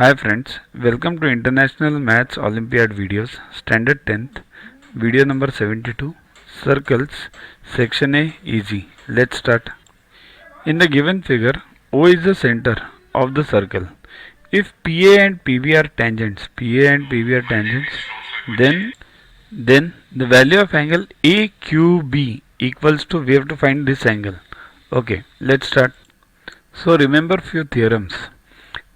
Hi friends, welcome to International Maths Olympiad videos, Standard 10th, video number 72, Circles, Section A, Easy. Let's start. In the given figure, O is the center of the circle. If PA and PB are tangents, then the value of angle AQB equals to, we have to find this angle. Okay, let's start. So remember few theorems.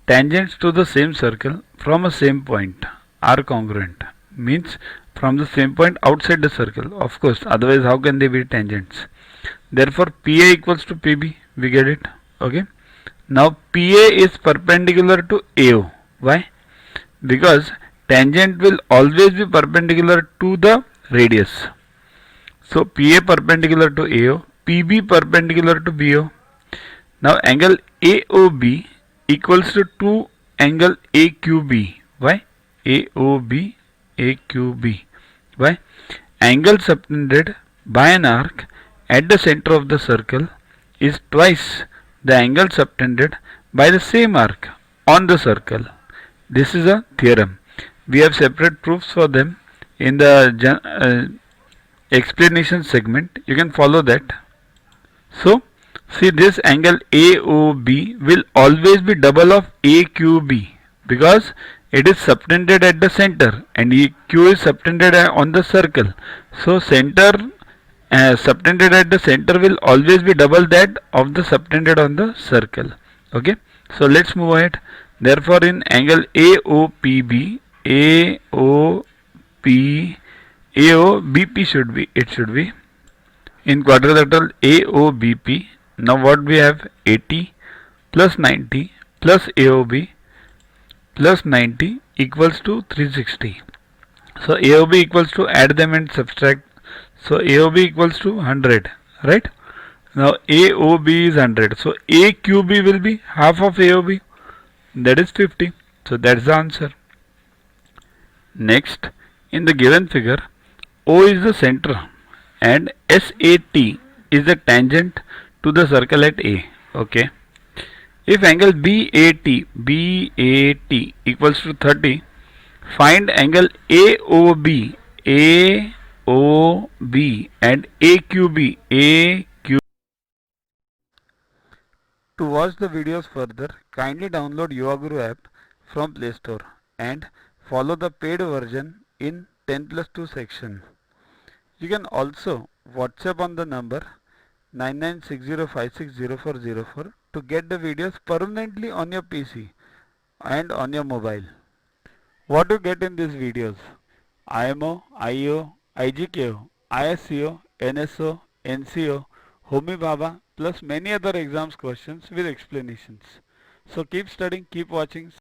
Tangents to the same circle from a same point are congruent. Means from the same point outside the circle. Of course, otherwise how can they be tangents? Therefore, PA equals to PB. We get it. Okay. Now, PA is perpendicular to AO. Why? Because tangent will always be perpendicular to the radius. So, PA perpendicular to AO, PB perpendicular to BO. Now, angle AOB equals to angle AQB. Why? AQB. Why? Angle subtended by an arc at the center of the circle is twice the angle subtended by the same arc on the circle. This is a theorem. We have separate proofs for them in the explanation segment. You can follow that. So, see, this angle AOB will always be double of AQB because it is subtended at the center and Q is subtended on the circle. So center subtended at the center will always be double that of the subtended on the circle. Okay. So let's move ahead. Therefore, in angle AOPB, AOBP should be in quadrilateral AOBP. Now what we have, 80 plus 90 plus AOB plus 90 equals to 360. So AOB equals to, add them and subtract. So AOB equals to 100, right? Now AOB is 100. So AQB will be half of AOB, that is 50. So that's the answer. Next, in the given figure, O is the center and SAT is the tangent to the circle at A. Okay. If angle BAT equals to 30, find angle AOB and AQB. To watch the videos further, kindly download Yuvaguru app from Play Store and follow the paid version in 10+2 section. You can also WhatsApp on the number 9960560404 to get the videos permanently on your PC and on your mobile. What to get in these videos? IMO, IO, IGKO, ISCO, NSO, NCO, Homi Bhabha plus many other exams questions with explanations. So keep studying, keep watching.